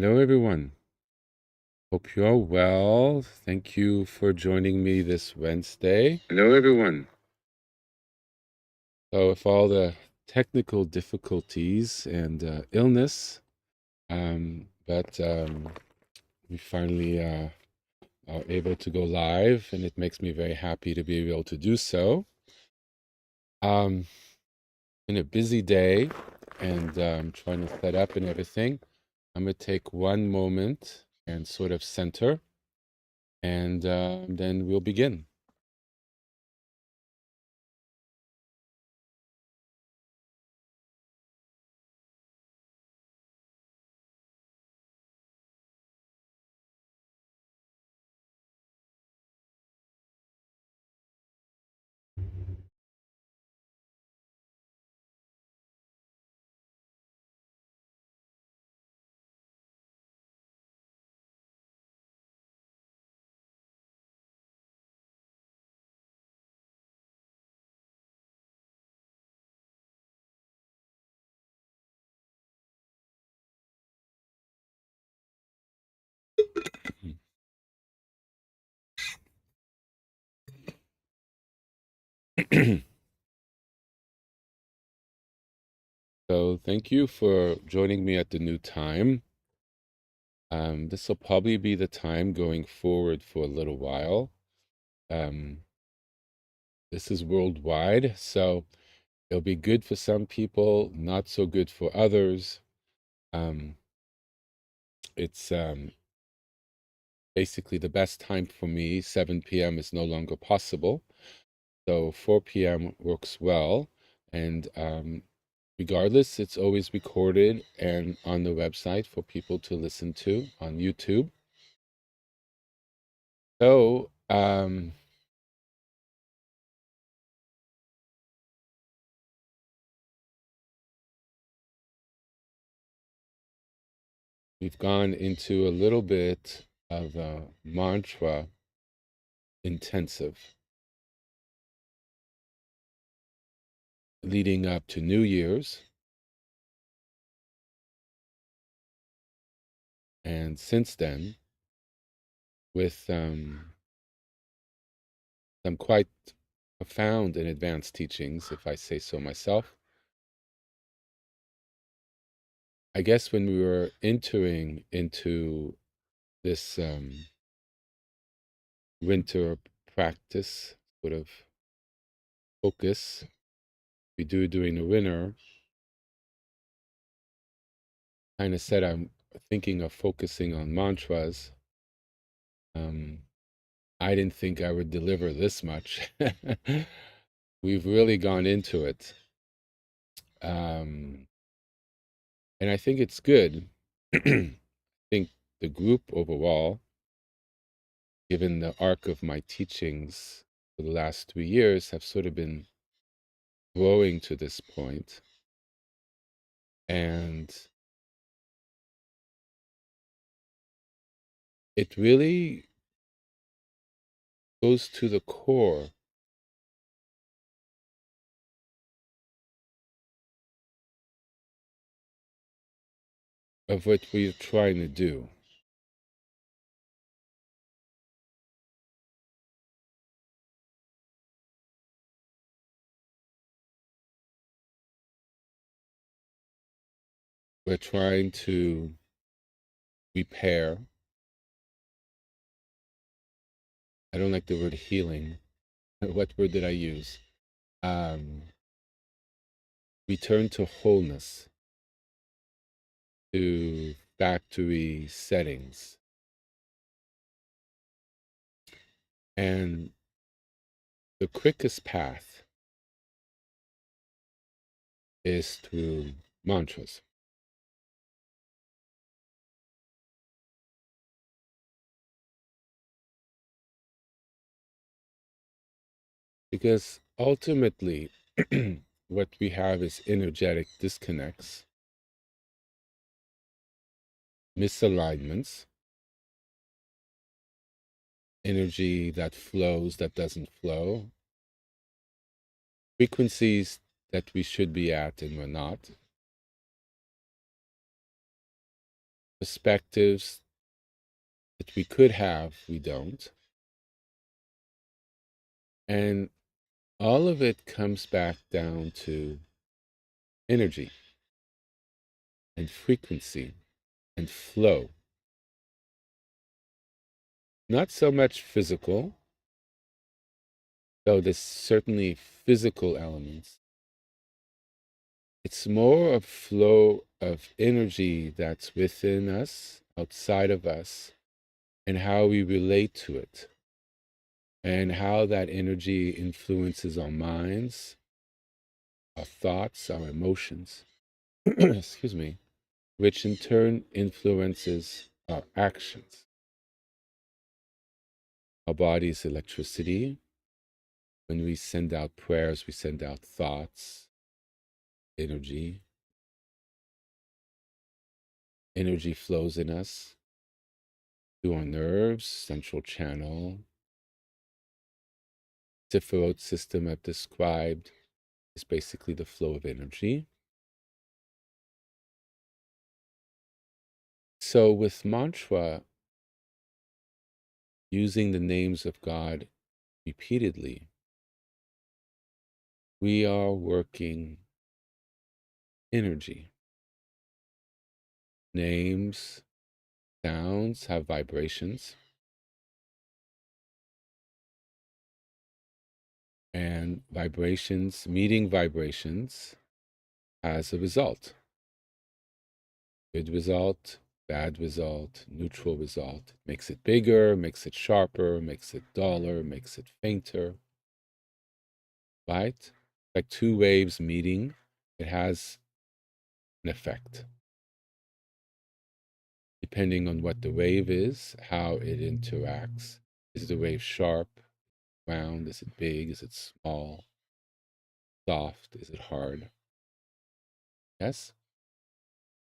Hello, everyone. Hope you're well. Thank you for joining me this Wednesday. Hello, everyone. So, with all the technical difficulties and illness, but we finally are able to go live, and it makes me very happy to be able to do so. Been a busy day, and trying to set up and everything. I'm going to take one moment and sort of center, and then we'll begin. So thank you for joining me at the new time. This will probably be the time going forward for a little while. This is worldwide, so it'll be good for some people, not so good for others. It's basically the best time for me. 7 p.m. is no longer possible, so 4 p.m. works well. And regardless, it's always recorded and on the website for people to listen to on YouTube. So, we've gone into a little bit of a mantra intensive leading up to New Year's. And since then, with some quite profound and advanced teachings, if I say so myself. I guess when we were entering into this winter practice, sort of focus we do during the winter, kind of said I'm thinking of focusing on mantras. I didn't think I would deliver this much. We've really gone into it. And I think it's good. I think the group overall, given the arc of my teachings for the last 3 years, have sort of been growing to this point. And it really goes to the core of what we're trying to do. We're trying to repair. I don't like the word healing. What word did I use? Return to wholeness, to factory settings. And the quickest path is through mantras. Because ultimately, what we have is energetic disconnects, misalignments, energy that flows that doesn't flow, frequencies that we should be at and we're not. perspectives that we could have, we don't. And all of it comes back down to energy and frequency and flow. Not so much physical, though there's certainly physical elements. It's more a flow of energy that's within us, outside of us, and how we relate to it, and how that energy influences our minds, our thoughts, our emotions, excuse me, which in turn influences our actions. Our body's electricity. When we send out prayers, we send out thoughts, energy. Energy flows in us through our nerves, central channel. Tifferote system I've described is basically the flow of energy. So with mantra, using the names of God repeatedly, we are working energy. Names, sounds have vibrations, and vibrations, meeting vibrations, as a result. Good result, bad result, neutral result. Makes it bigger, makes it sharper, makes it duller, makes it fainter. Right? Like two waves meeting, it has an effect. Depending on what the wave is, how it interacts. Is the wave sharp, round? Is it big? Is it small? Soft? Is it hard? Yes?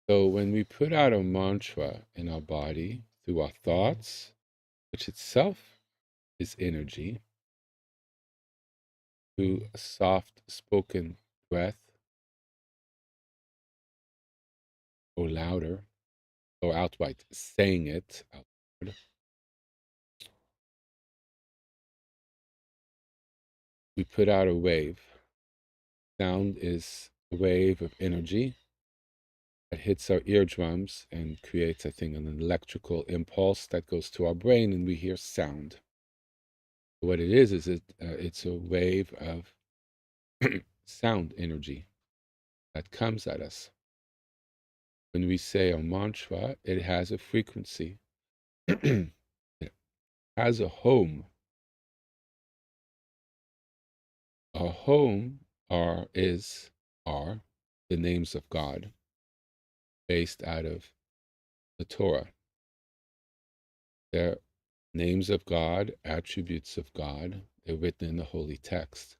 So when we put out a mantra in our body through our thoughts, which itself is energy, through a soft spoken breath, or louder, or outright saying it out loud, we put out a wave. Sound is a wave of energy that hits our eardrums and creates, I think, an electrical impulse that goes to our brain, and we hear sound. What it is it's a wave of sound energy that comes at us. When we say a mantra, it has a frequency. It has a home. Our home are the names of God based out of the Torah. They're names of God, attributes of God. They're written in the holy text.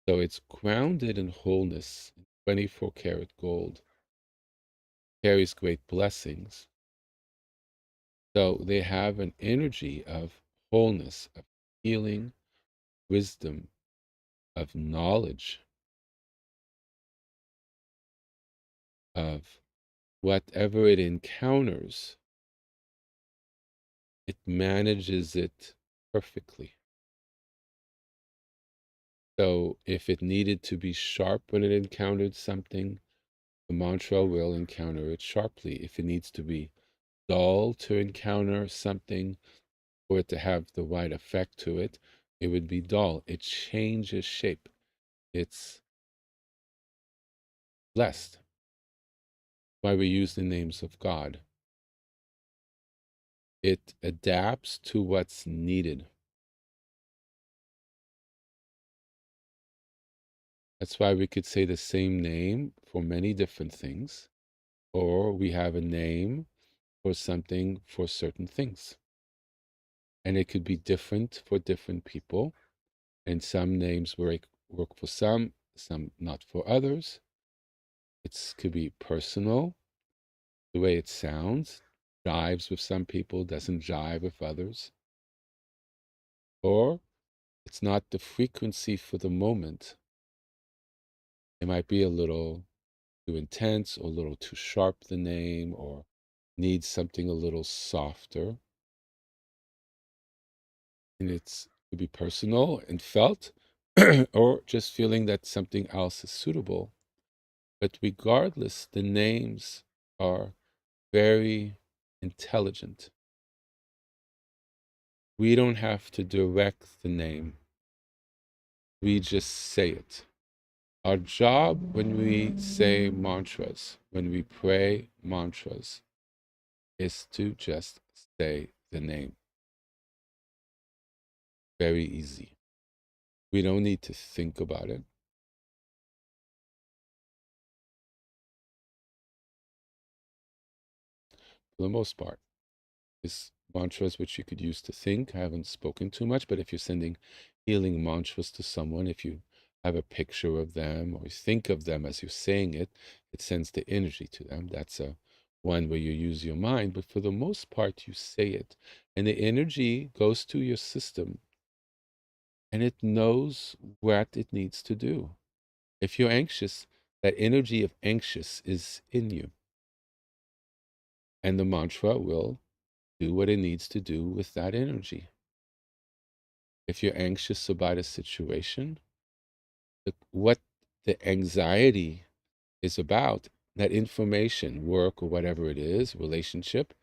So it's grounded in wholeness. 24 karat gold carries great blessings. So they have an energy of wholeness, of healing, wisdom, of knowledge, of whatever it encounters, it manages it perfectly. So if it needed to be sharp when it encountered something, the mantra will encounter it sharply. If it needs to be dull to encounter something, for it to have the right effect to it, it would be dull. It changes shape. It's blessed. Why we use the names of God. It adapts to what's needed. That's why we could say the same name for many different things, or we have a name for something for certain things. And it could be different for different people. And some names work for some not for others. It could be personal, the way it sounds, jives with some people, doesn't jive with others. Or it's not the frequency for the moment. It might be a little too intense or a little too sharp, the name, or needs something a little softer, and it could be personal and felt, or just feeling that something else is suitable. But regardless, the names are very intelligent. We don't have to direct the name, we just say it. Our job when we say mantras, when we pray mantras, is to just say the name. Very easy. We don't need to think about it. For the most part, is mantras which you could use to think. I haven't spoken too much, but if you're sending healing mantras to someone, if you have a picture of them or you think of them as you're saying it, it sends the energy to them. That's a one where you use your mind, but for the most part, you say it, and the energy goes to your system, and it knows what it needs to do. If you're anxious, that energy of anxious is in you, and the mantra will do what it needs to do with that energy. If you're anxious about a situation, what the anxiety is about, that information, work or whatever it is, relationship,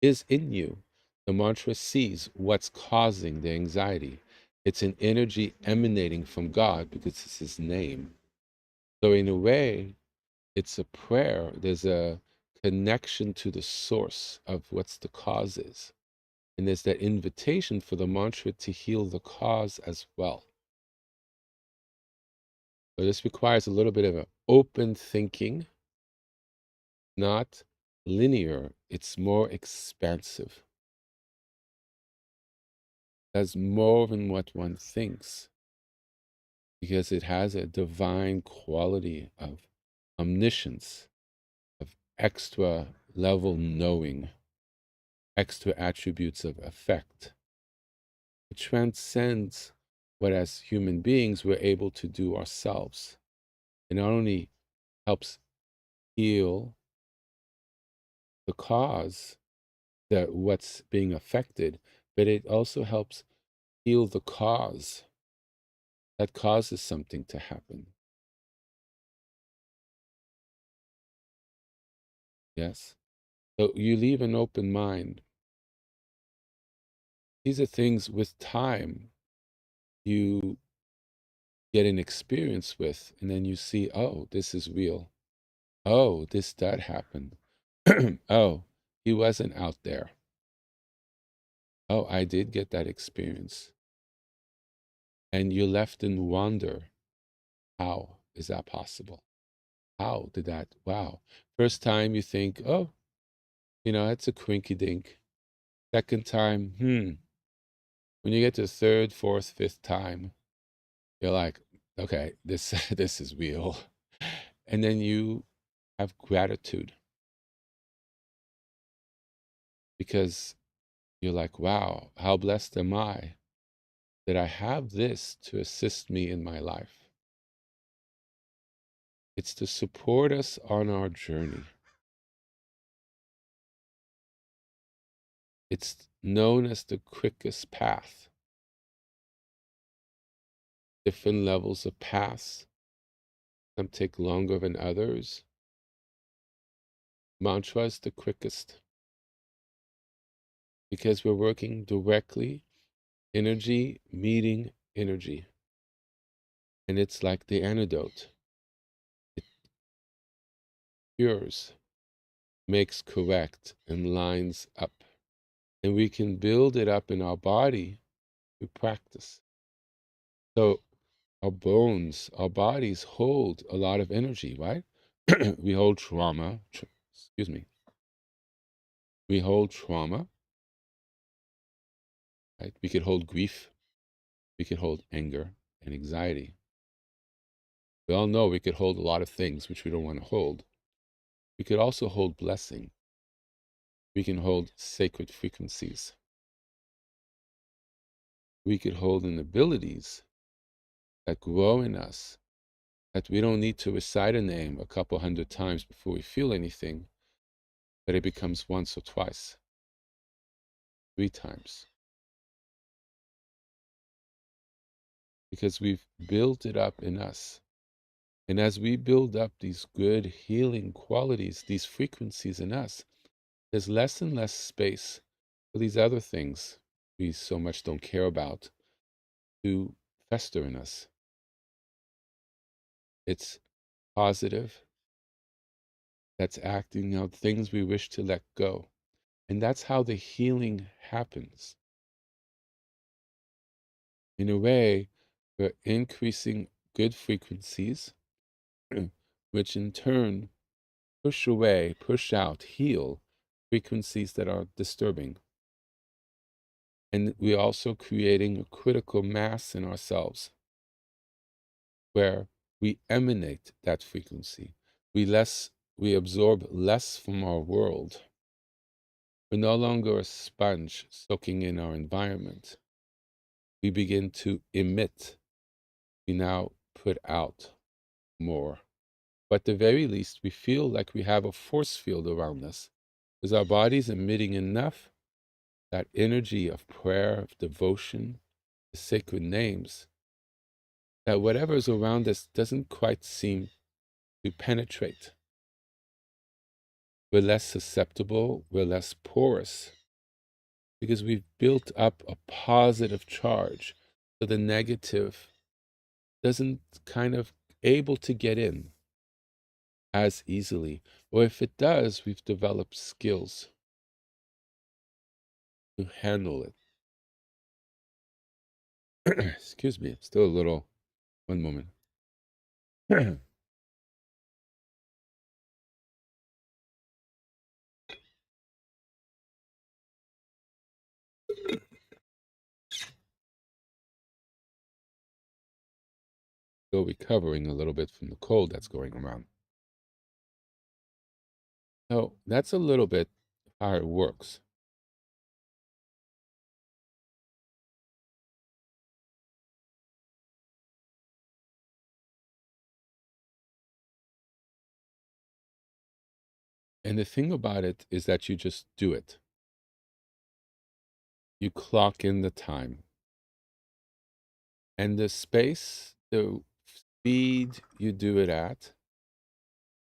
is in you. The mantra sees what's causing the anxiety. It's an energy emanating from God because it's His name. So, in a way, it's a prayer. There's a connection to the source of what's the cause is. And there's that invitation for the mantra to heal the cause as well. So this requires a little bit of an open thinking, not linear. It's more expansive. That's more than what one thinks because it has a divine quality of omniscience, of extra level knowing, extra attributes of effect. It transcends what as human beings we're able to do ourselves. It not only helps heal the cause, that what's being affected, but it also helps heal the cause that causes something to happen. Yes. So you leave an open mind. These are things with time you get an experience with, and then you see, oh, this is real. Oh, that happened. Oh, he wasn't out there. Oh, I did get that experience. And you're left in wonder. How is that possible? How did that? Wow. First time you think, oh, it's a quinky dink. Second time, When you get to third, fourth, fifth time, you're like, okay, this this is real. And then you have gratitude because you're like, wow, how blessed am I that I have this to assist me in my life. It's to support us on our journey. It's known as the quickest path. Different levels of paths. Some take longer than others. Mantra is the quickest because we're working directly, energy meeting energy. And it's like the antidote. It cures, makes correct, and lines up. And we can build it up in our body through practice. So our bones, our bodies hold a lot of energy, right? We hold trauma. Excuse me. We hold trauma, right? We could hold grief. We could hold anger and anxiety. We all know we could hold a lot of things which we don't want to hold. We could also hold blessing. We can hold sacred frequencies. We could hold in abilities that grow in us, that we don't need to recite a name a couple hundred times before we feel anything. but it becomes once or twice, 3 times, because we've built it up in us. And as we build up these good healing qualities, these frequencies in us, there's less and less space for these other things we so much don't care about to fester in us. It's positive, that's acting out things we wish to let go. And that's how the healing happens. In a way, we're increasing good frequencies, which in turn push away, push out, heal frequencies that are disturbing. And we're also creating a critical mass in ourselves where we emanate that frequency. We absorb less from our world. We're no longer a sponge soaking in our environment. We begin to emit. We now put out more. But at the very least, we feel like we have a force field around us because our body's emitting enough that energy of prayer, of devotion, the sacred names, that whatever is around us doesn't quite seem to penetrate. We're less susceptible, we're less porous, because we've built up a positive charge, so the negative doesn't kind of able to get in as easily. Or if it does, we've developed skills to handle it. Excuse me, still a little, one moment. Still recovering a little bit from the cold that's going around. So that's a little bit how it works. And the thing about it is that you just do it. You clock in the time. And the space, the speed you do it at,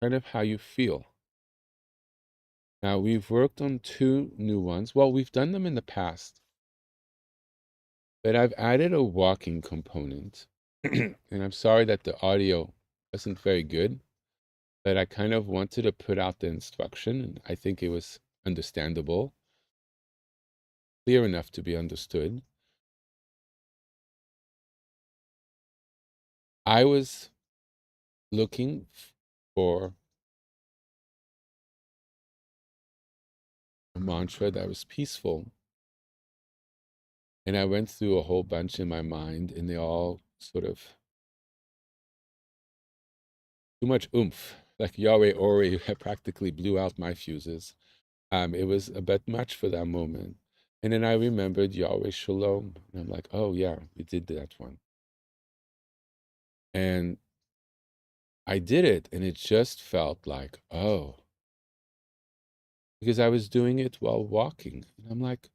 kind of how you feel. Now, we've worked on 2 new ones. Well, we've done them in the past, but I've added a walking component. And I'm sorry that the audio wasn't very good, but I kind of wanted to put out the instruction, and I think it was understandable, clear enough to be understood. I was looking for a mantra that was peaceful. And I went through a whole bunch in my mind, and they all sort of too much oomph. Like Yahweh Ori practically blew out my fuses. It was a bit much for that moment. And then I remembered Yahweh Shalom. And I'm like, oh yeah, we did that one. And I did it, and it just felt like, oh, because I was doing it while walking. And I'm like,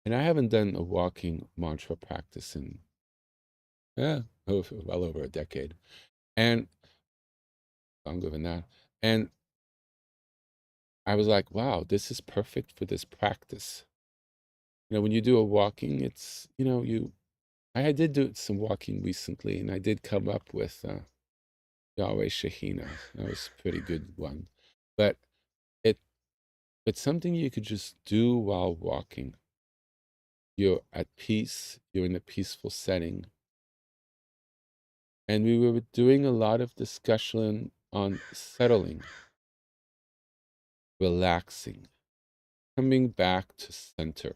and I haven't done a walking mantra practice in, well over a decade. And longer than that. And I was like, wow, this is perfect for this practice. When you do a walking, it's, I did do some walking recently, and I did come up with Yahweh Shahina. That was a pretty good one. But it, it's something you could just do while walking. You're at peace, you're in a peaceful setting. And we were doing a lot of discussion on settling, relaxing, coming back to center.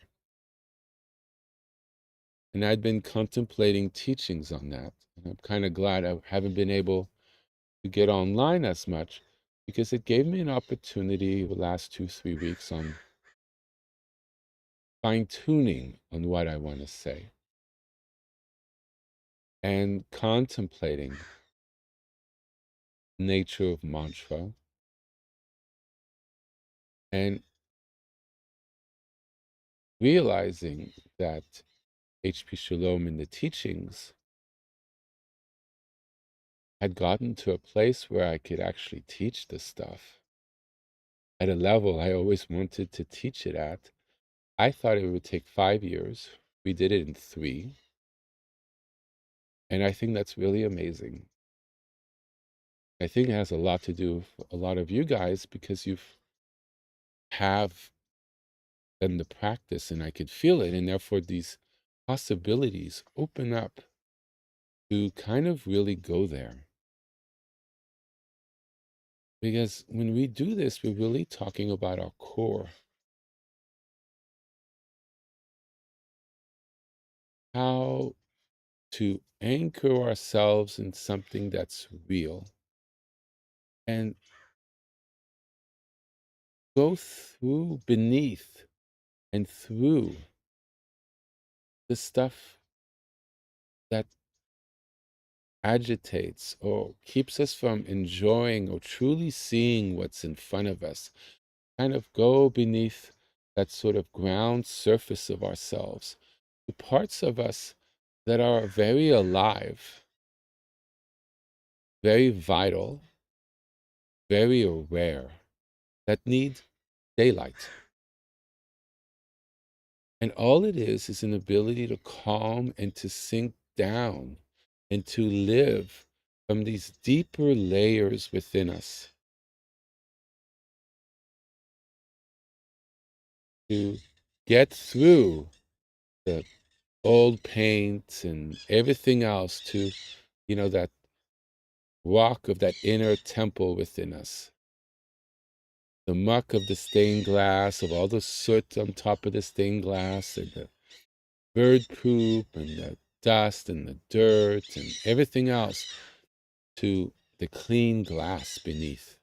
And I'd been contemplating teachings on that. And I'm kind of glad I haven't been able to get online as much, because it gave me an opportunity the last 2, 3 weeks on fine-tuning on what I want to say and contemplating nature of mantra and realizing that HP Shalom in the teachings had gotten to a place where I could actually teach this stuff at a level I always wanted to teach it at. I thought it would take 5 years. We did it in 3, and I think that's really amazing. I think it has a lot to do with a lot of you guys because have done the practice, and I could feel it, and therefore these possibilities open up to kind of really go there. Because when we do this, we're really talking about our core. How to anchor ourselves in something that's real and go through, beneath, and through the stuff that agitates or keeps us from enjoying or truly seeing what's in front of us. Kind of go beneath that sort of ground surface of ourselves, the parts of us that are very alive, very vital, very aware, that need daylight. And all it is an ability to calm and to sink down and to live from these deeper layers within us, to get through the old paint and everything else, to, that walk of that inner temple within us. The muck of the stained glass, of all the soot on top of the stained glass, and the bird poop, and the dust, and the dirt, and everything else, to the clean glass beneath.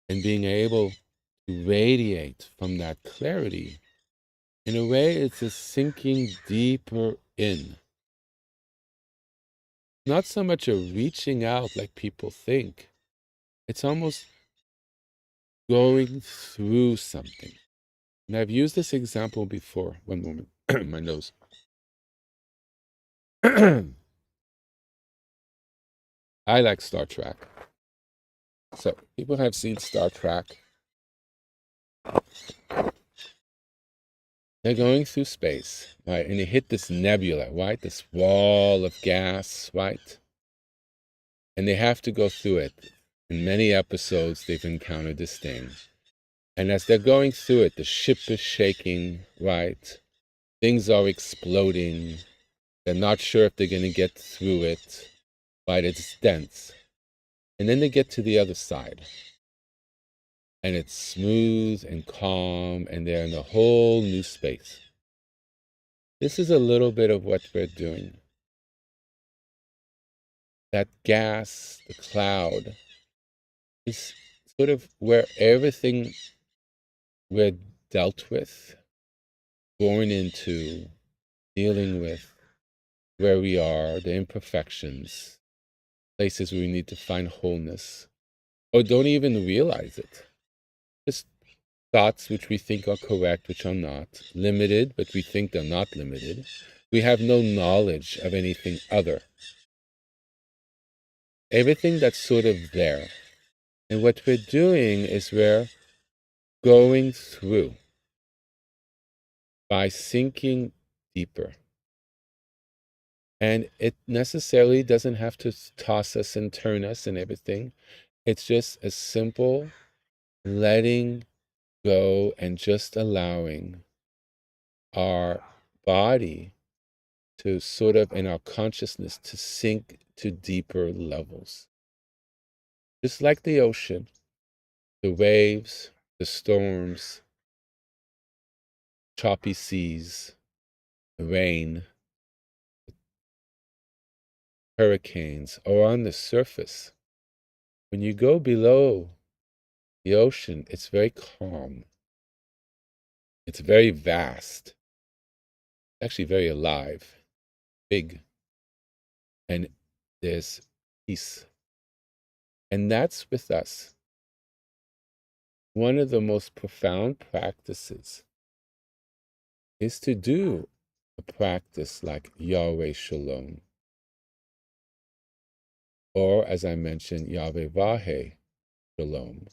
And being able to radiate from that clarity, in a way, it's just sinking deeper in. Not so much a reaching out like people think. It's almost going through something. And I've used this example before. One moment, my nose. I like Star Trek. So people have seen Star Trek. They're going through space, right? And they hit this nebula, right? This wall of gas, right? And they have to go through it. In many episodes, they've encountered this thing. And as they're going through it, the ship is shaking, right? Things are exploding. They're not sure if they're going to get through it, right? It's dense. And then they get to the other side. And it's smooth and calm, and they're in a whole new space. This is a little bit of what we're doing. That gas, the cloud, is sort of where everything we're dealt with, born into, dealing with, where we are, the imperfections, places where we need to find wholeness, or don't even realize it. Just thoughts which we think are correct, which are not, limited, but we think they're not limited. We have no knowledge of anything other. Everything that's sort of there. And what we're doing is we're going through by sinking deeper. And it necessarily doesn't have to toss us and turn us and everything. It's just a simple letting go and just allowing our body to sort of, in our consciousness, to sink to deeper levels. Just like the ocean, the waves, the storms, choppy seas, the rain, hurricanes are on the surface. When you go below the ocean, it's very calm. It's very vast, actually very alive, big, and there's peace. And that's with us. One of the most profound practices is to do a practice like Yahweh Shalom, or as I mentioned, Yahweh Vahe Shalom.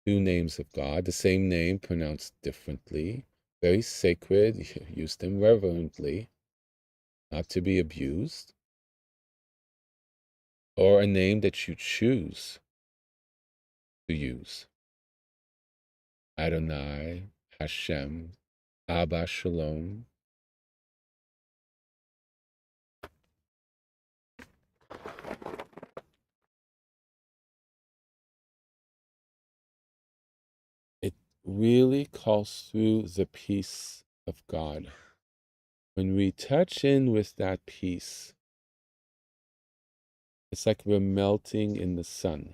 Two names of God, the same name pronounced differently, very sacred, use them reverently, not to be abused, or a name that you choose to use. Adonai, Hashem, Abba Shalom. It really calls through the peace of God. When we touch in with that peace, it's like we're melting in the sun.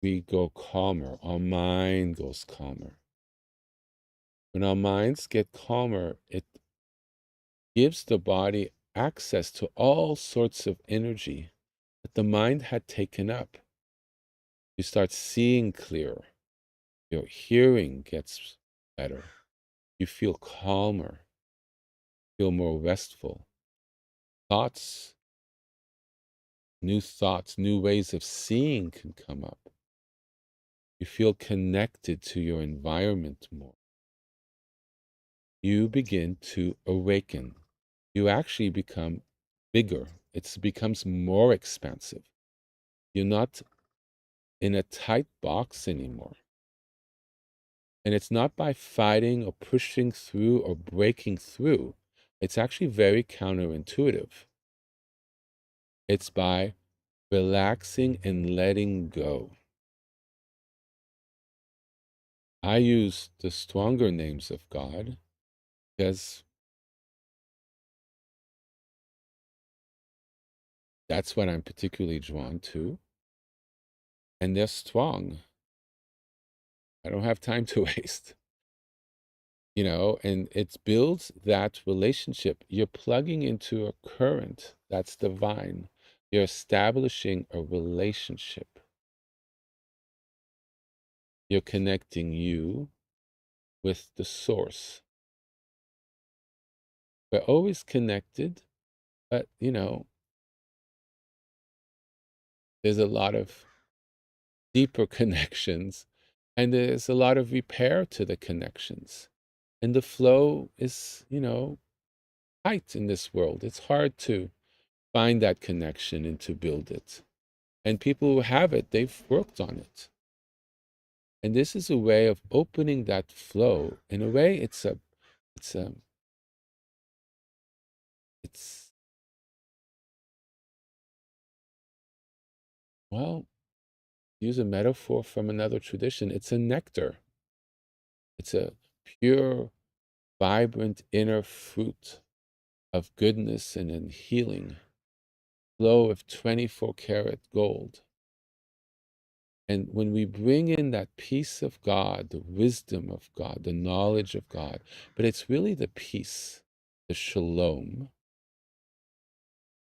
We go calmer, our mind goes calmer. When our minds get calmer, it gives the body access to all sorts of energy that the mind had taken up. You start seeing clearer. Your hearing gets better. You feel calmer, feel more restful. Thoughts, new ways of seeing can come up. You feel connected to your environment more. You begin to awaken. You actually become bigger. It becomes more expansive. You're not in a tight box anymore. And it's not by fighting or pushing through or breaking through. It's actually very counterintuitive. It's by relaxing and letting go. I use the stronger names of God because that's what I'm particularly drawn to. And they're strong. I don't have time to waste. And it builds that relationship. You're plugging into a current that's divine. You're establishing a relationship. You're connecting you with the source. We're always connected, but, there's a lot of deeper connections, and there's a lot of repair to the connections. And the flow is, tight in this world. It's hard to find that connection and to build it. And people who have it, they've worked on it. And this is a way of opening that flow. In a way, it's well, use a metaphor from another tradition. It's a nectar. It's a pure, vibrant inner fruit of goodness and in healing, flow of 24 karat gold. And when we bring in that peace of God, the wisdom of God, the knowledge of God, but it's really the peace, the shalom,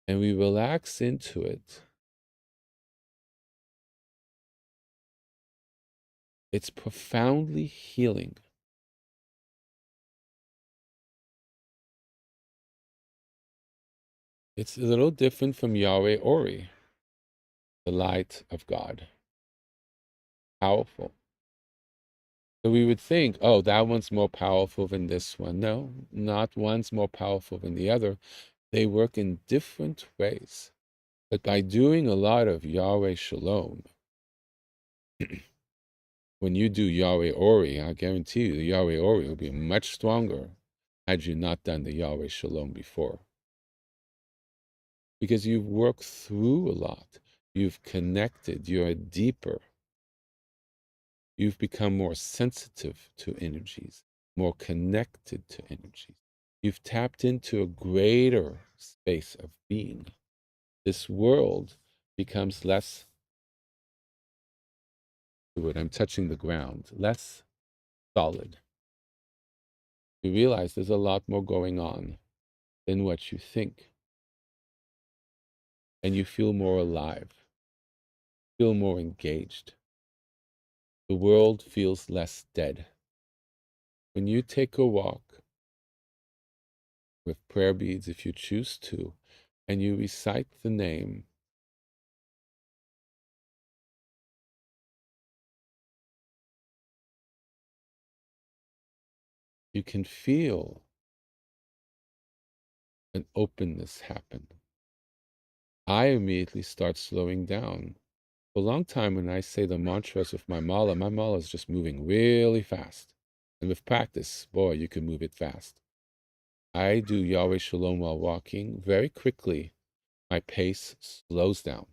and we relax into it, it's profoundly healing. It's a little different from Yahweh Ori, the light of God. Powerful. So we would think, oh, that one's more powerful than this one. No, not one's more powerful than the other. They work in different ways. But by doing a lot of Yahweh Shalom, when you do Yahweh Ori, I guarantee you the Yahweh Ori will be much stronger had you not done the Yahweh Shalom before. Because you've worked through a lot. You've connected. You're deeper. You've become more sensitive to energies, more connected to energies. You've tapped into a greater space of being. This world becomes less fluid. I'm touching the ground, less solid. You realize there's a lot more going on than what you think. And you feel more alive, feel more engaged. The world feels less dead. when you take a walk with prayer beads, if you choose to, and you recite the name, you can feel an openness happen. I immediately start slowing down. For a long time, when I say the mantras with my mala is just moving really fast. And with practice, boy, you can move it fast. I do Yahweh Shalom while walking. Very quickly, my pace slows down.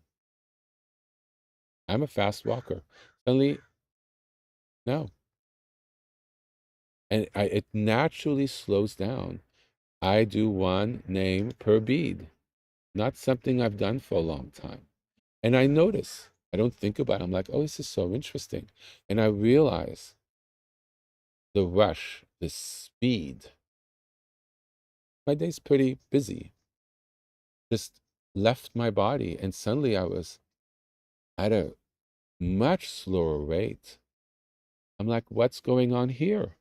I'm a fast walker. Suddenly, no. And it naturally slows down. I do one name per bead, not something I've done for a long time. And I notice, I don't think about it. I'm like, oh, this is so interesting. And I realize the rush, the speed. My day's pretty busy. Just left my body. And suddenly I was at a much slower rate. I'm like, what's going on here?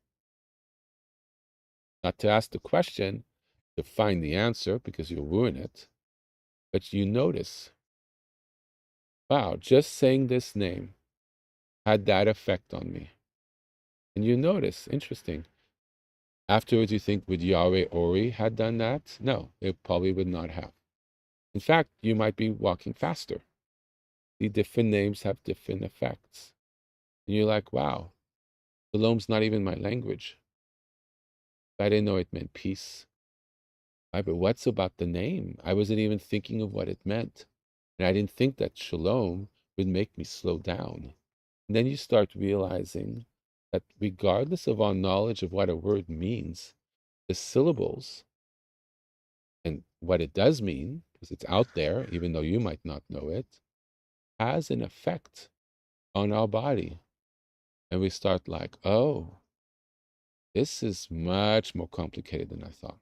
Not to ask the question, to find the answer because you'll ruin it. But you notice, wow, just saying this name had that effect on me. And you notice, interesting. Afterwards, you think, would Yahweh Ori had done that? No, it probably would not have. In fact, you might be walking faster. The different names have different effects. And you're like, wow, Shalom's not even my language. I didn't know it meant peace. Right, but what's about the name? I wasn't even thinking of what it meant. And I didn't think that Shalom would make me slow down. And then you start realizing that regardless of our knowledge of what a word means, the syllables and what it does mean, because it's out there, even though you might not know it, has an effect on our body. And we start like, oh, this is much more complicated than I thought.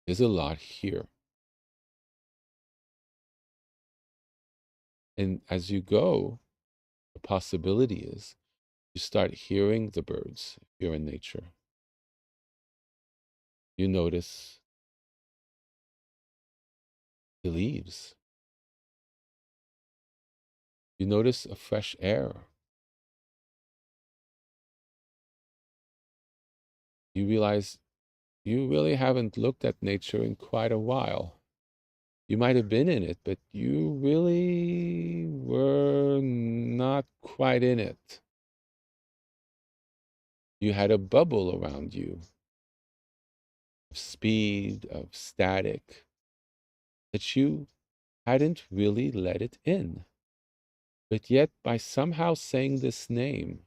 There's a lot here. And as you go, the possibility is you start hearing the birds here in nature. You notice the leaves. You notice a fresh air. You realize you really haven't looked at nature in quite a while. You might have been in it, but you really were not quite in it. You had a bubble around you of speed, of static, that you hadn't really let it in. But yet, by somehow saying this name,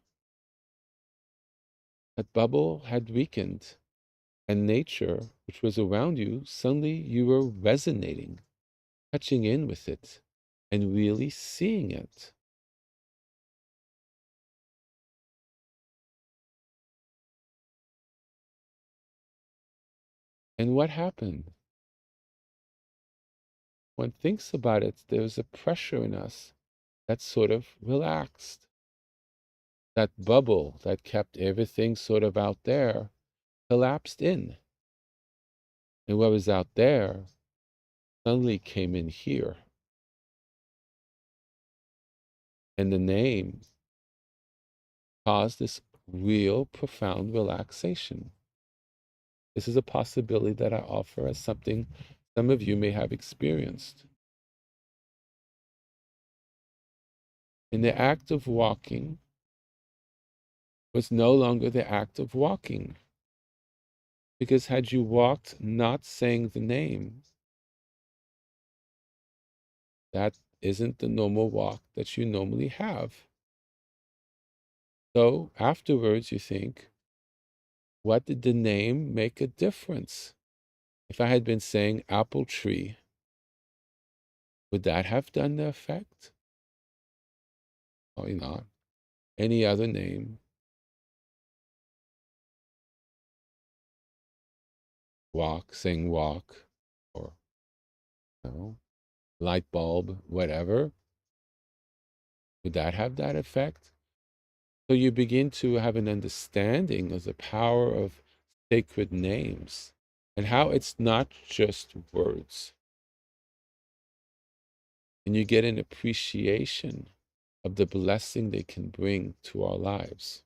that bubble had weakened, and nature, which was around you, suddenly you were resonating, touching in with it, and really seeing it. And what happened? One thinks about it, there's a pressure in us that sort of relaxed. That bubble that kept everything sort of out there collapsed in. And what was out there suddenly came in here. And the name caused this real profound relaxation. This is a possibility that I offer as something some of you may have experienced. And the act of walking was no longer the act of walking. Because had you walked not saying the name, that isn't the normal walk that you normally have. So afterwards, you think, what did the name make a difference? If I had been saying apple tree, would that have done the effect? Probably not. Any other name, walk, sing walk, or no, light bulb, whatever, would that have that effect? So you begin to have an understanding of the power of sacred names and how it's not just words. And you get an appreciation of the blessing they can bring to our lives.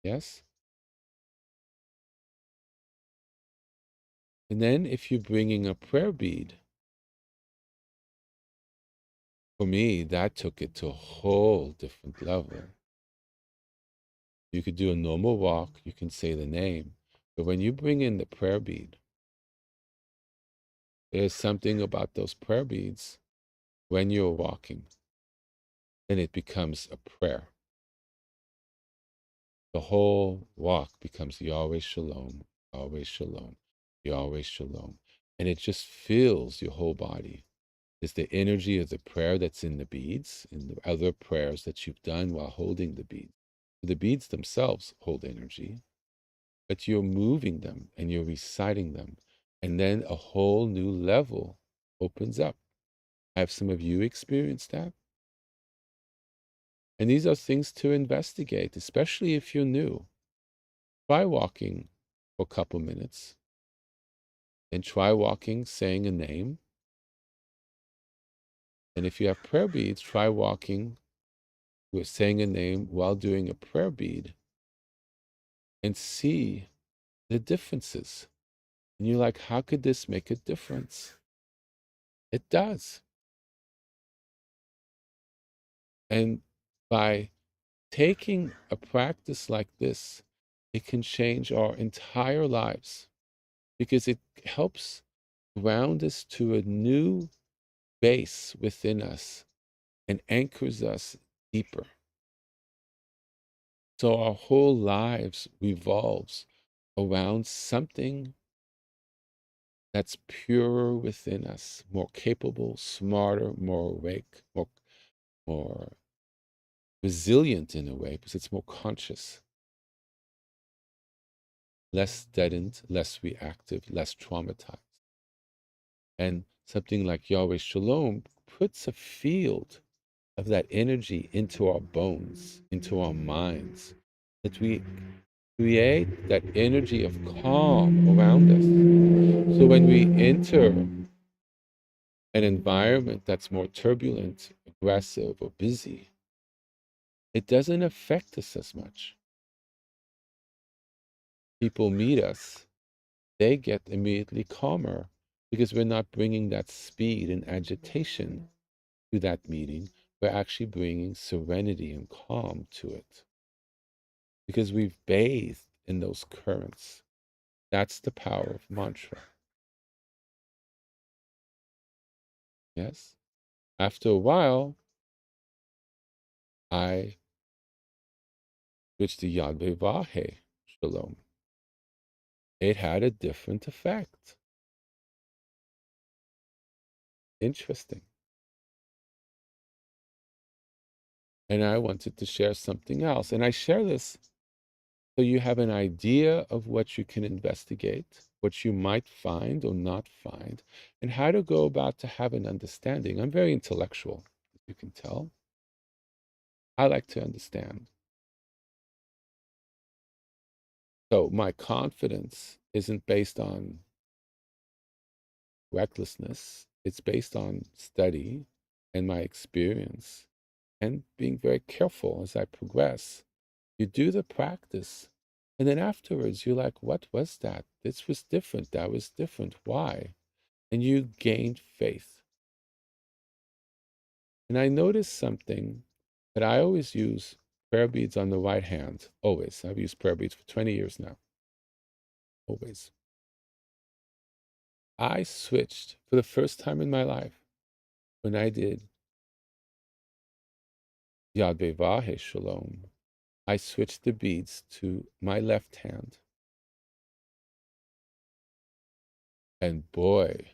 Yes? And then if you're bringing a prayer bead, for me, that took it to a whole different level. You could do a normal walk, you can say the name, but when you bring in the prayer bead, there's something about those prayer beads when you're walking, then it becomes a prayer. The whole walk becomes Yahweh Shalom, Yahweh Shalom, Yahweh Shalom. And it just fills your whole body. It's the energy of the prayer that's in the beads and the other prayers that you've done while holding the beads. The beads themselves hold energy, but you're moving them and you're reciting them. And then a whole new level opens up. Have some of you experienced that? And these are things to investigate, especially if you're new. Try walking for a couple minutes, then try walking saying a name. And if you have prayer beads, try walking with saying a name while doing a prayer bead and see the differences. And you're like, how could this make a difference? It does. And by taking a practice like this, it can change our entire lives because it helps ground us to a new base within us and anchors us deeper. So our whole lives revolves around something that's purer within us, more capable, smarter, more awake, more resilient in a way, because it's more conscious, less deadened, less reactive, less traumatized. And something like Yahweh Shalom puts a field of that energy into our bones, into our minds, that we create that energy of calm around us. So when we enter an environment that's more turbulent, aggressive, or busy, it doesn't affect us as much. People meet us, they get immediately calmer because we're not bringing that speed and agitation to that meeting. We're actually bringing serenity and calm to it because we've bathed in those currents. That's the power of mantra. Yes. After a while, I switched to Yahweh Shalom. It had a different effect. Interesting. And I wanted to share something else. And I share this so you have an idea of what you can investigate, what you might find or not find, and how to go about to have an understanding. I'm very intellectual, as you can tell. I like to understand. So my confidence isn't based on recklessness. It's based on study and my experience and being very careful as I progress. You do the practice, and then afterwards, you're like, what was that? This was different. That was different. Why? And you gained faith. And I noticed something that I always use prayer beads on the right hand. Always. I've used prayer beads for 20 years now. Always. I switched for the first time in my life when I did Yahweh Shalom. I switched the beads to my left hand. And boy,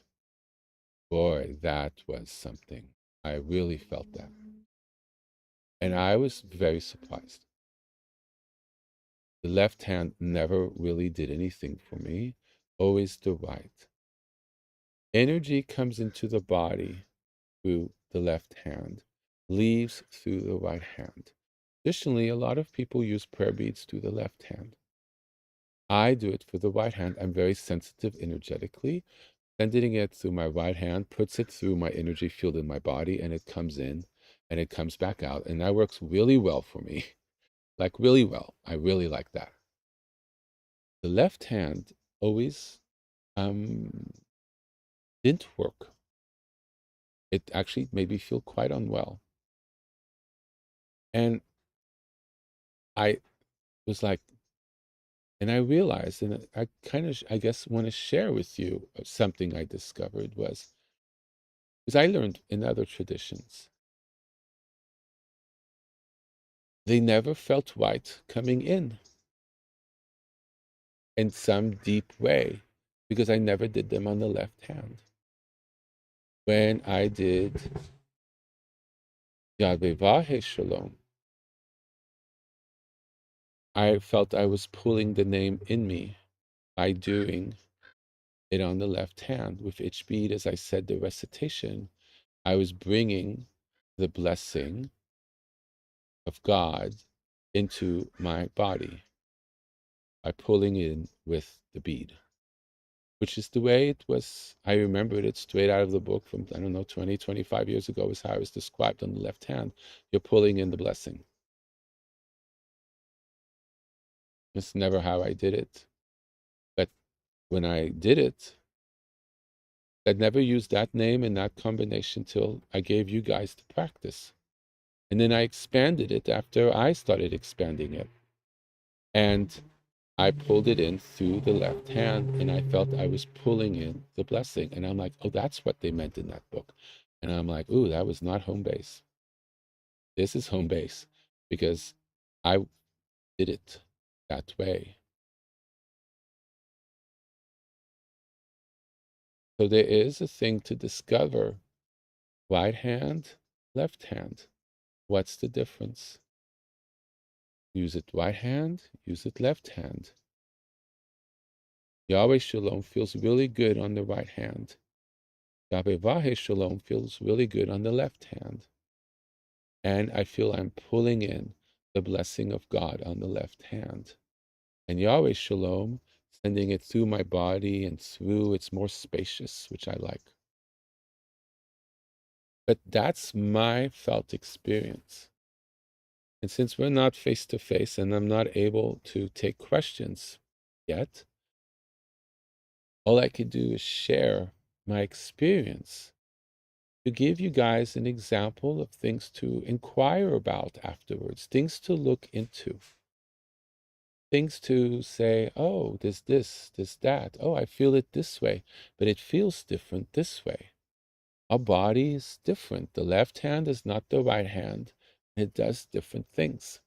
that was something. I really felt that. And I was very surprised. The left hand never really did anything for me, always the right. Energy comes into the body through the left hand. leaves through the right hand. Additionally, a lot of people use prayer beads through the left hand. I do it for the right hand. I'm very sensitive energetically. Sending it through my right hand puts it through my energy field in my body, and it comes in and it comes back out. And that works really well for me, like really well. I really like that. The left hand always didn't work. It actually made me feel quite unwell. And I was like, and I realized, and I kind of, I guess, want to share with you something I discovered was, because I learned in other traditions, they never felt right coming in some deep way, because I never did them on the left hand. When I did Yahwéh Shalom, I felt I was pulling the name in me by doing it on the left hand. With each bead, as I said the recitation, I was bringing the blessing of God into my body by pulling in with the bead, which is the way it was. I remembered it straight out of the book from, I don't know, 20, 25 years ago, is how it was described on the left hand. You're pulling in the blessing. It's never how I did it. But when I did it, I'd never used that name and that combination till I gave you guys the practice. And then I expanded it after I started expanding it. And I pulled it in through the left hand, and I felt I was pulling in the blessing. And I'm like, oh, that's what they meant in that book. And I'm like, ooh, that was not home base. This is home base, because I did it that way. So there is a thing to discover. Right hand, left hand. What's the difference? Use it right hand, use it left hand. Yahweh Shalom feels really good on the right hand. Yahweh Shalom feels really good on the left hand. And I feel I'm pulling in the blessing of God on the left hand. And Yahweh Shalom, sending it through my body and through, it's more spacious, which I like. But that's my felt experience. And since we're not face to face and I'm not able to take questions yet, all I can do is share my experience to give you guys an example of things to inquire about afterwards, things to look into, things to say, oh, there's this, there's that. Oh, I feel it this way, but it feels different this way. Our body is different. The left hand is not the right hand. It does different things,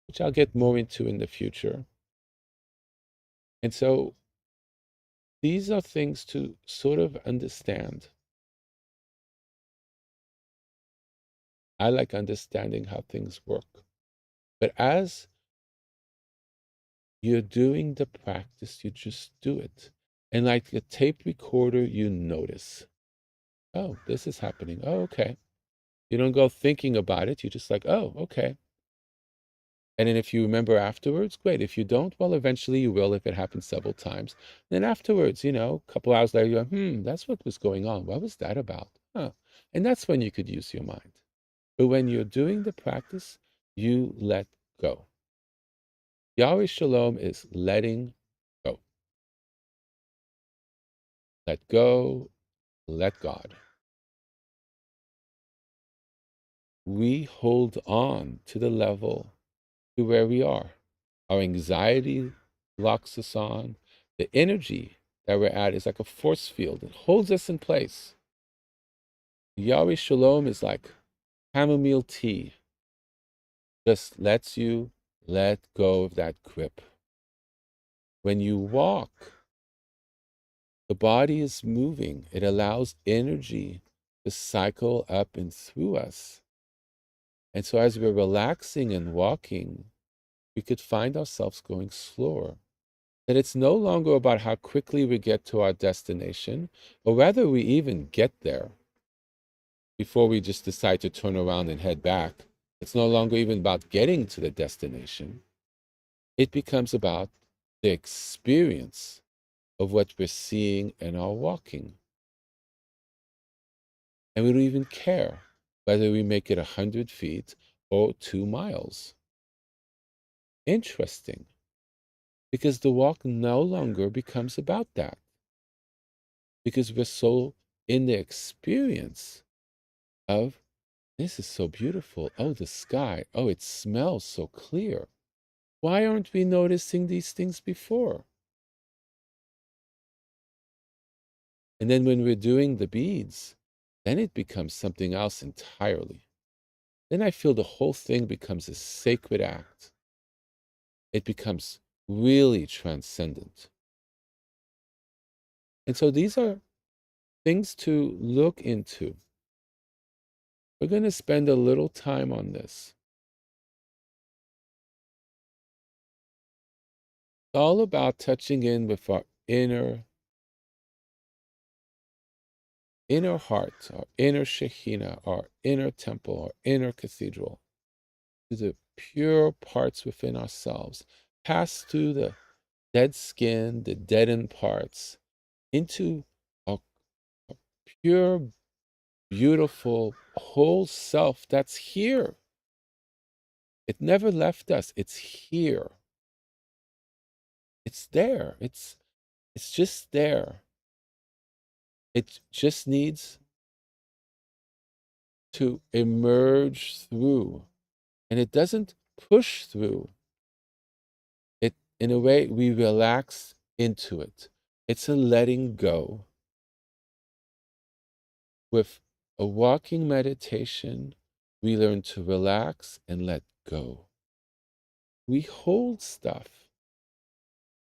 which I'll get more into in the future. And so these are things to sort of understand. I like understanding how things work. But as you're doing the practice, you just do it. And like a tape recorder, you notice, oh, this is happening. Oh, okay. You don't go thinking about it. You're just like, oh, okay. And then if you remember afterwards, great. If you don't, well, eventually you will if it happens several times. Then afterwards, a couple hours later, you go, that's what was going on. What was that about? Huh. And that's when you could use your mind. But when you're doing the practice, you let go. Yahweh Shalom is letting go. Let go, let God. We hold on to the level to where we are. Our anxiety locks us on. The energy that we're at is like a force field. It holds us in place. Yahweh Shalom is like chamomile tea. Just lets you let go of that grip. When you walk, the body is moving. It allows energy to cycle up and through us. And so as we're relaxing and walking, we could find ourselves going slower. That it's no longer about how quickly we get to our destination, or whether we even get there. before we just decide to turn around and head back. It's no longer even about getting to the destination. It becomes about the experience of what we're seeing and are walking. And we don't even care whether we make it 100 feet or 2 miles. Interesting, because the walk no longer becomes about that, because we're so in the experience of, this is so beautiful. Oh, the sky. Oh, it smells so clear. Why aren't we noticing these things before? And then when we're doing the beads, then it becomes something else entirely. Then I feel the whole thing becomes a sacred act. It becomes really transcendent. And so these are things to look into. We're going to spend a little time on this. It's all about touching in with our inner heart, our inner Shekhinah, our inner temple, our inner cathedral, to the pure parts within ourselves, pass through the dead skin, the deadened parts, into a pure, beautiful, whole self that's here. It never left us. It's here. It's there. It's just there. It just needs to emerge through. And it doesn't push through. It, in a way, we relax into it. It's a letting go. With a walking meditation, we learn to relax and let go. We hold stuff.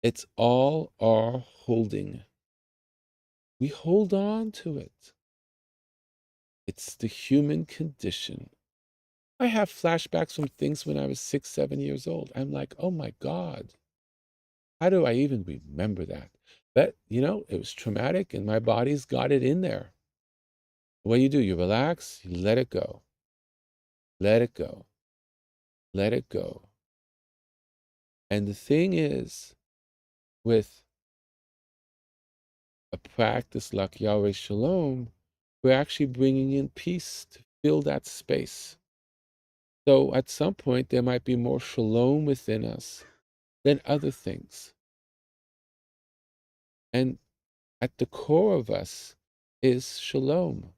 It's all our holding. We hold on to it. It's the human condition. I have flashbacks from things when I was 6, 7 years old. I'm like, oh my God, how do I even remember that? But, it was traumatic and my body's got it in there. What do? You relax, you let it go. Let it go. Let it go. And the thing is, with a practice like Yahweh Shalom, we're actually bringing in peace to fill that space. So at some point, there might be more shalom within us than other things. And at the core of us is shalom.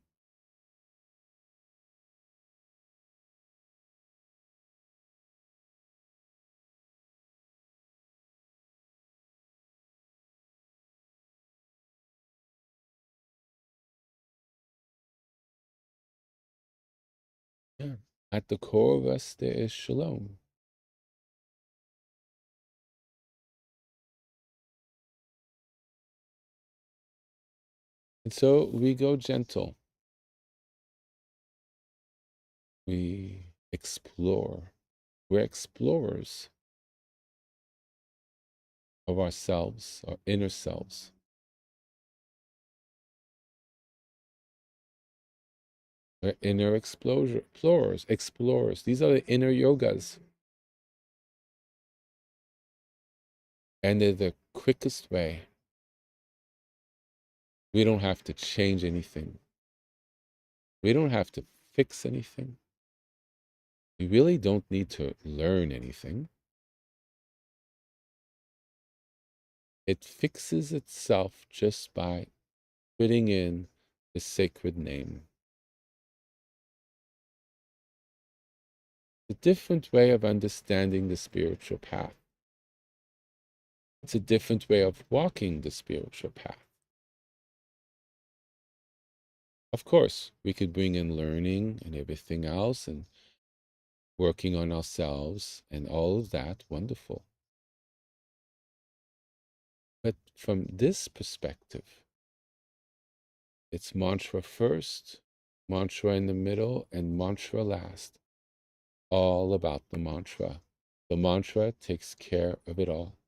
Yeah. At the core of us, there is shalom. And so we go gentle. We explore. We're explorers of ourselves, our inner selves. We're inner explorers. These are the inner yogas. And they're the quickest way. We don't have to change anything. We don't have to fix anything. We really don't need to learn anything. It fixes itself just by putting in the sacred name. A different way of understanding the spiritual path. It's a different way of walking the spiritual path. Of course, we could bring in learning and everything else and working on ourselves and all of that, wonderful. But from this perspective, it's mantra first, mantra in the middle, and mantra last. All about the mantra. The mantra takes care of it all.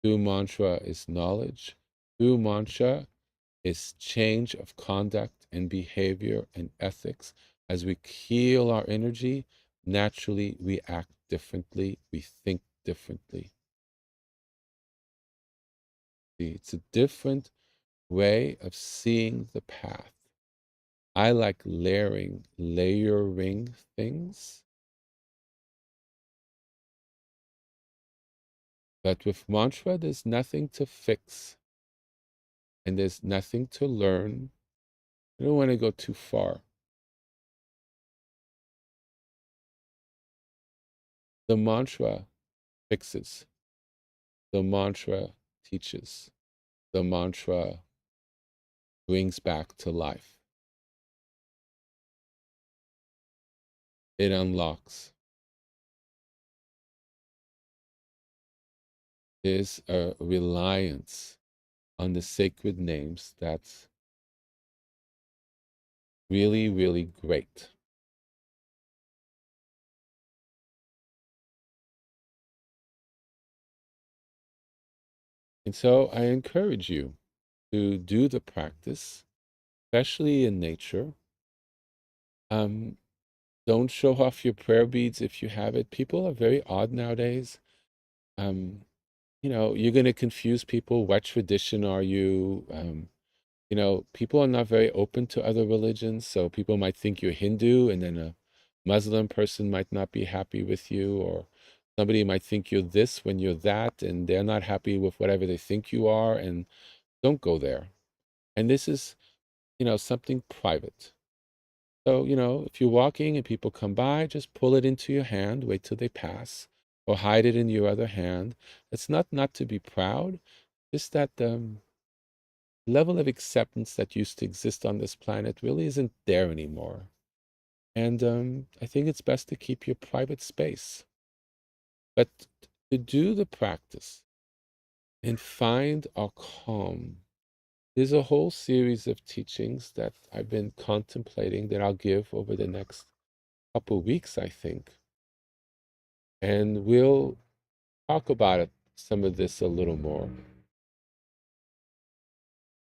True mantra is knowledge. True mantra is change of conduct and behavior and ethics. As we heal our energy, naturally we act differently, we think differently. It's a different way of seeing the path. I like layering things, but with mantra, there's nothing to fix and there's nothing to learn. I don't want to go too far. The mantra fixes, the mantra teaches, the mantra brings back to life. It unlocks. There's a reliance on the sacred names that's really, really great. And so I encourage you to do the practice, especially in nature. Um, don't show off your prayer beads if you have it. People are very odd nowadays. Um, you're going to confuse people. What tradition are you? People are not very open to other religions. So people might think you're Hindu, and then a Muslim person might not be happy with you, or somebody might think you're this when you're that, and they're not happy with whatever they think you are. And don't go there. And this is, something private. So, if you're walking and people come by, just pull it into your hand, wait till they pass, or hide it in your other hand. It's not to be proud, just that level of acceptance that used to exist on this planet really isn't there anymore. And I think it's best to keep your private space. But to do the practice and find our calm, there's a whole series of teachings that I've been contemplating that I'll give over the next couple weeks, I think. And we'll talk about it, some of this a little more.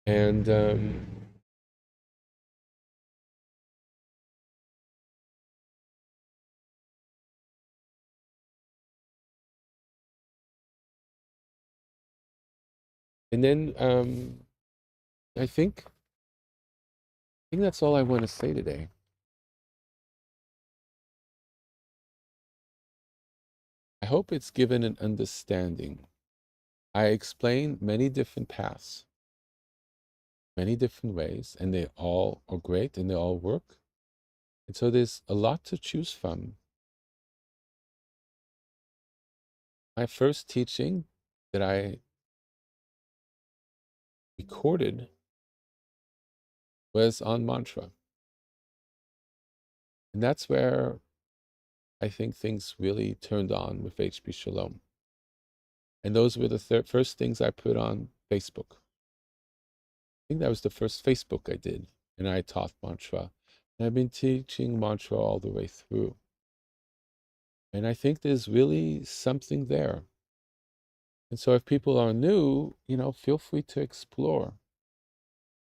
And then I think that's all I want to say today. I hope it's given an understanding. I explain many different paths, many different ways, and they all are great and they all work. And so there's a lot to choose from. My first teaching that I recorded was on mantra. And that's where I think things really turned on with HB Shalom. And those were the first things I put on Facebook. I think that was the first Facebook I did. And I taught mantra. And I've been teaching mantra all the way through. And I think there's really something there. And so if people are new, feel free to explore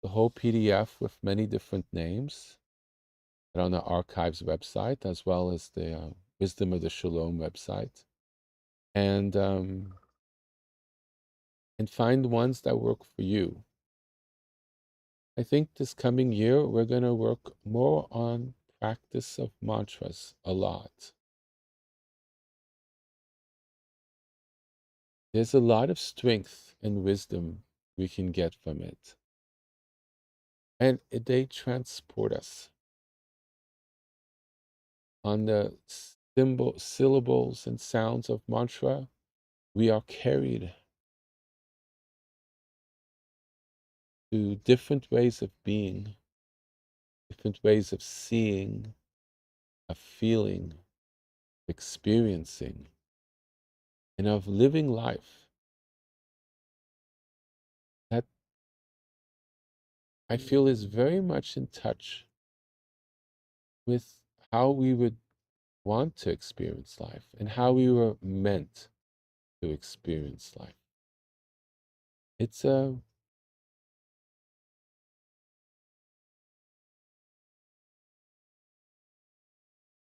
the whole PDF with many different names on the archives website, as well as the Wisdom of the Shalom website. And find ones that work for you. I think this coming year, we're going to work more on practice of mantras a lot. There's a lot of strength and wisdom we can get from it. And they transport us. On the syllables and sounds of mantra, we are carried to different ways of being, different ways of seeing, of feeling, experiencing, and of living life that I feel is very much in touch with how we would want to experience life and how we were meant to experience life. It's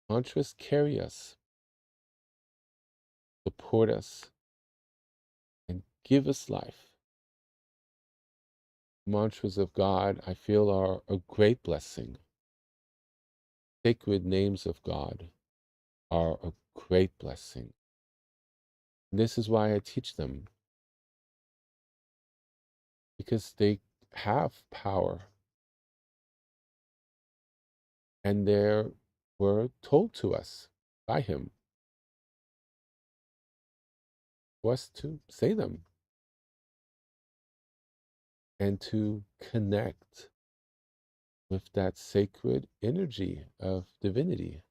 Mantras carry us, support us, and give us life. Mantras of God, I feel, are a great blessing. Sacred names of God are a great blessing. This is why I teach them, because they have power, and they were told to us by Him for us to say them and to connect with that sacred energy of divinity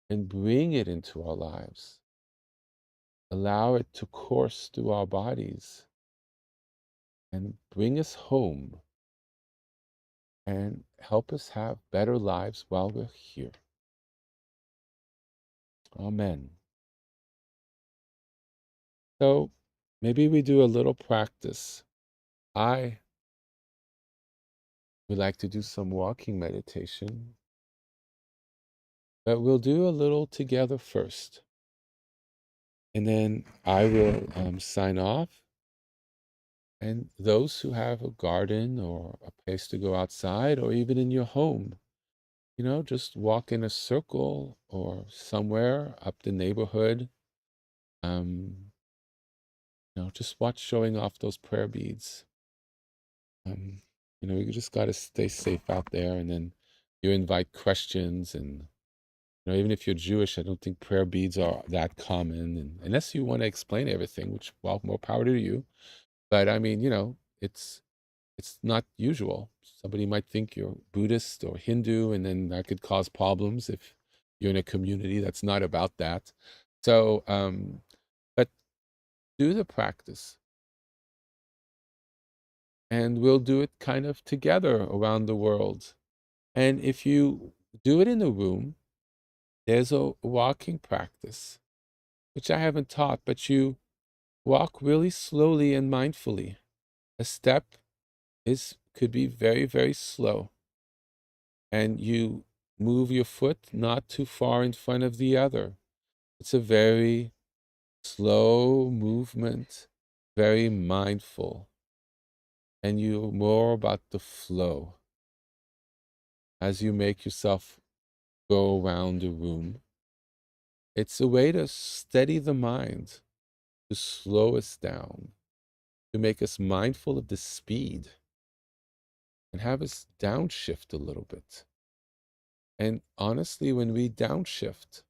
and bring it into our lives. Allow it to course through our bodies and bring us home and help us have better lives while we're here. Amen. So maybe we do a little practice. I would like to do some walking meditation, but we'll do a little together first. And then I will sign off. And those who have a garden or a place to go outside or even in your home, just walk in a circle or somewhere up the neighborhood. Um, just watch showing off those prayer beads. You just got to stay safe out there. And then you invite questions. And, even if you're Jewish, I don't think prayer beads are that common. And unless you want to explain everything, which, well, more power to you. But I mean, it's not usual. Somebody might think you're Buddhist or Hindu, and then that could cause problems if you're in a community that's not about that. So, but do the practice, and we'll do it kind of together around the world. And if you do it in a room, there's a walking practice, which I haven't taught, but you walk really slowly and mindfully. A step could be very, very slow, and you move your foot not too far in front of the other. It's a very slow movement, very mindful, and you're more about the flow as you make yourself go around the room. It's a way to steady the mind, to slow us down, to make us mindful of the speed and have us downshift a little bit. And honestly, when we downshift,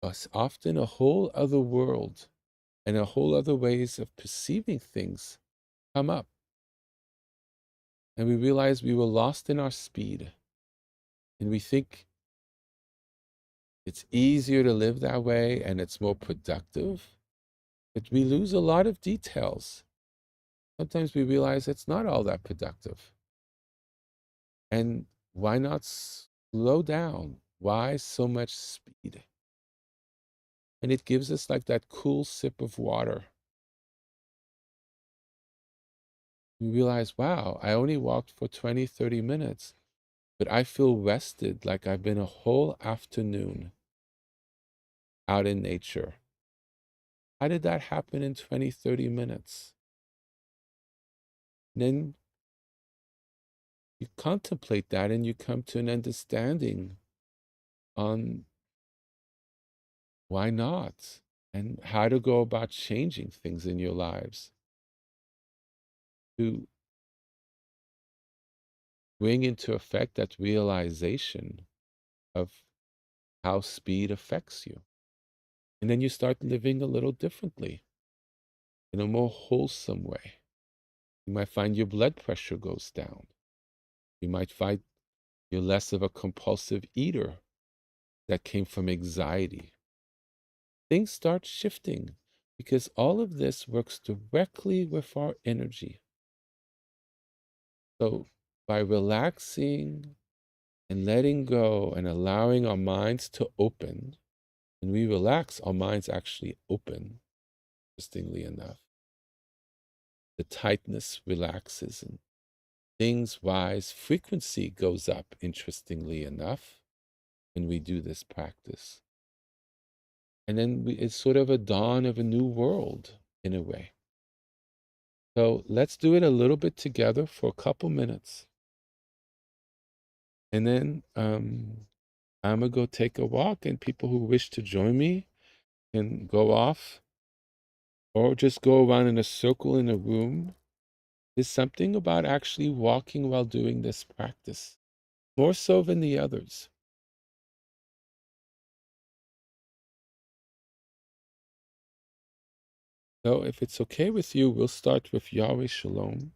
us often a whole other world and a whole other ways of perceiving things come up. And we realize we were lost in our speed. And we think it's easier to live that way and it's more productive. But we lose a lot of details. Sometimes we realize it's not all that productive. And why not slow down? Why so much speed? And it gives us like that cool sip of water. We realize, wow, I only walked for 20, 30 minutes, but I feel rested like I've been a whole afternoon out in nature. How did that happen in 20, 30 minutes? And then you contemplate that and you come to an understanding on why not and how to go about changing things in your lives to bring into effect that realization of how speed affects you. And then you start living a little differently in a more wholesome way. You might find your blood pressure goes down. You might find you're less of a compulsive eater that came from anxiety. Things start shifting because all of this works directly with our energy. So by relaxing and letting go and allowing our minds to open, when we relax, our minds actually open, interestingly enough. The tightness relaxes and things rise, frequency goes up, interestingly enough. when we do this practice. And then it's sort of a dawn of a new world in a way. So let's do it a little bit together for a couple minutes. And then I'm going to go take a walk, and people who wish to join me can go off or just go around in a circle in a room. There's something about actually walking while doing this practice, more so than the others. So if it's okay with you, we'll start with Yahweh Shalom.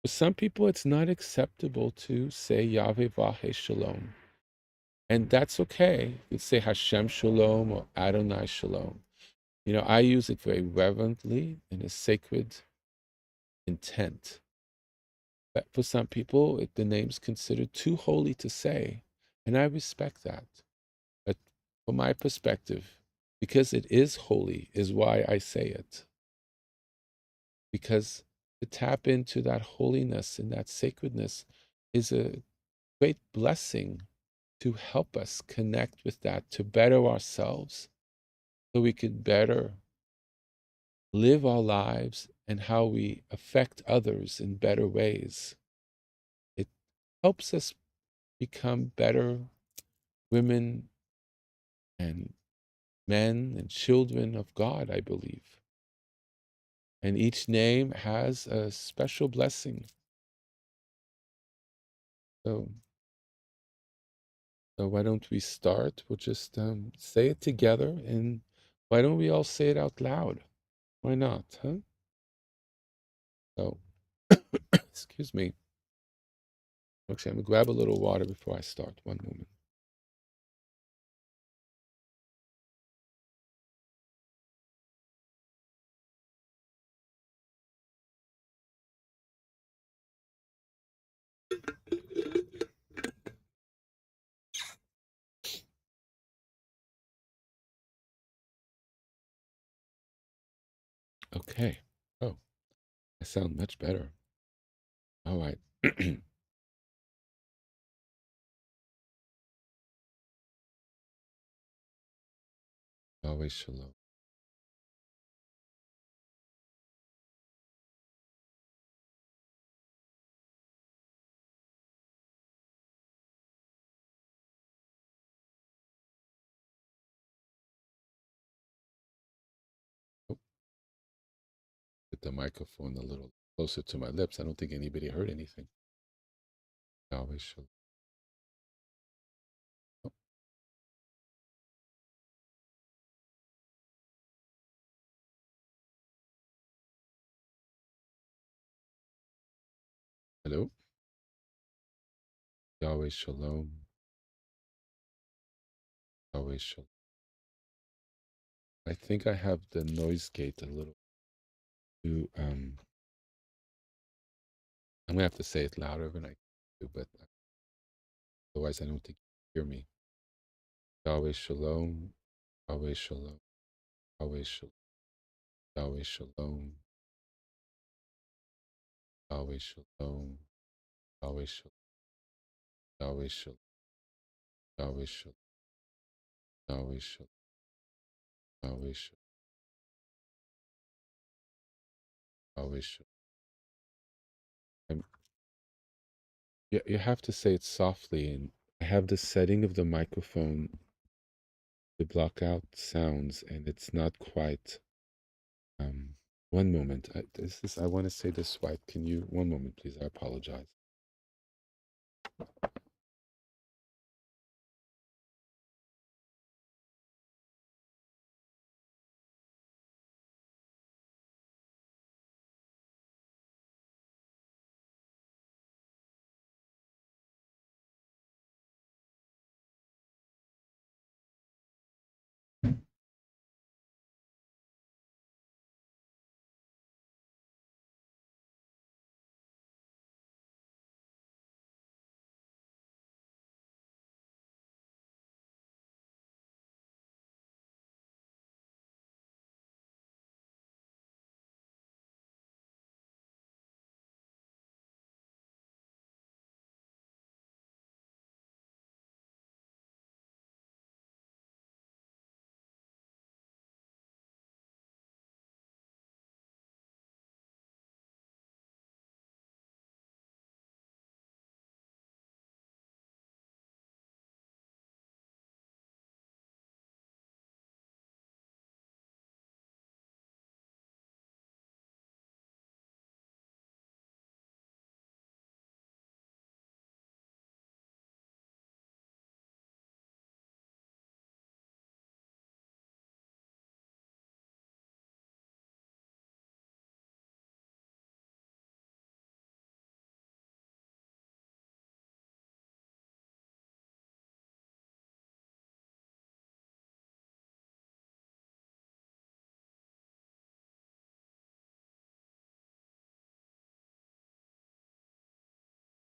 For some people, it's not acceptable to say Yahweh Vahe Shalom. And that's okay. You could say Hashem Shalom or Adonai Shalom. You know, I use it very reverently in a sacred intent. But for some people, the name's considered too holy to say. And I respect that. But from my perspective, because it is holy, is why I say it. Because to tap into that holiness and that sacredness is a great blessing to help us connect with that, to better ourselves, so we could better live our lives and how we affect others in better ways. It helps us become better women and men and children of God, I believe. And each name has a special blessing. So why don't we start? We'll just say it together, and why don't we all say it out loud? Why not, huh? So, excuse me. Actually, I'm gonna grab a little water before I start. One moment. Okay. Oh, I sound much better. All right. Always shalom. Oh, put the microphone a little closer to my lips. I don't think anybody heard anything. Always shalom. Oh, hello. Always shalom. Always shalom. I think I have the noise gate a little too. I'm gonna have to say it louder than I do, but otherwise I don't think you hear me. Yahweh Shalom, Yahweh Shalom, Yahweh Shalom, Yahweh Shalom, Yahweh Shalom, Yahweh Shalom, Yahweh Shalom, Yahweh Shalom, Yahweh Shalom, Yahweh Shalom, Yahweh Shalom. You have to say it softly, and I have the setting of the microphone to block out sounds, and it's not quite. Um, one moment. I want to say this right. Can you? One moment, please. I apologize.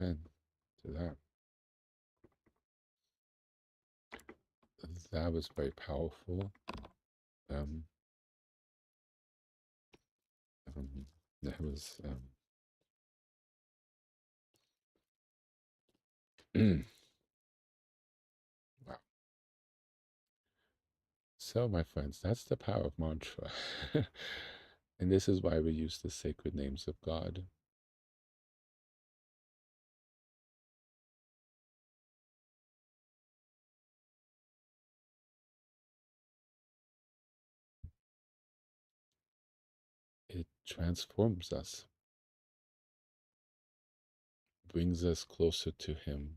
And to that, that was very powerful. Um, that was wow. So, my friends, that's the power of mantra. And this is why we use the sacred names of God. It transforms us, brings us closer to Him,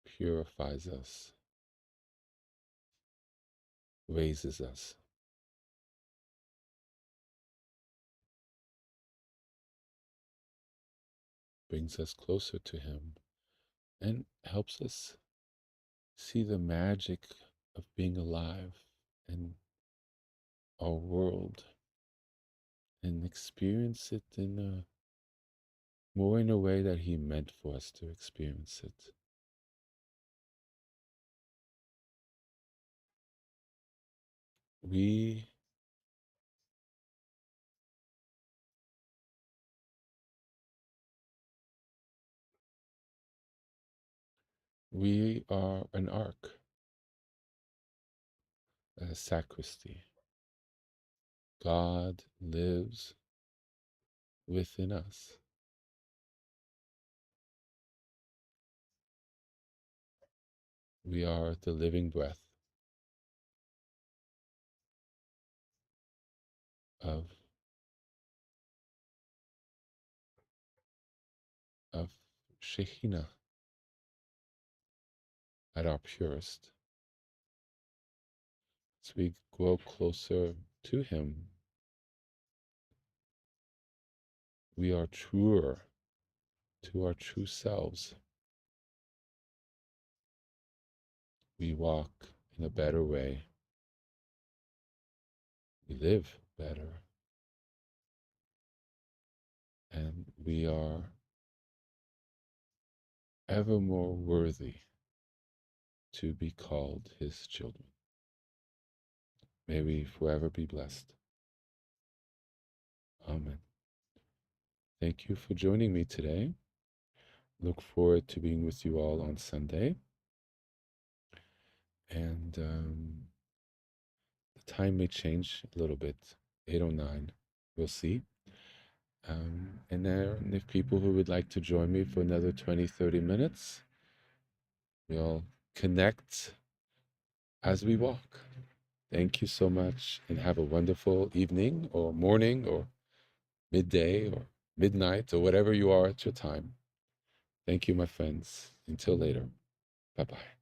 purifies us, raises us, brings us closer to Him, and helps us see the magic of being alive in our world and experience it in a more in a way that He meant for us to experience it. We we are an ark, a sacristy. God lives within us. We are the living breath of of Shekhinah at our purest. As we grow closer to Him, we are truer to our true selves. We walk in a better way. We live better. And we are ever more worthy to be called His children. May we forever be blessed. Amen. Thank you for joining me today. Look forward to being with you all on Sunday. And the time may change a little bit, 8:09. We'll see. And if people who would like to join me for another 20, 30 minutes, we'll connect as we walk. Thank you so much, and have a wonderful evening or morning or midday or midnight or whatever you are at your time. Thank you, my friends. Until later. Bye-bye.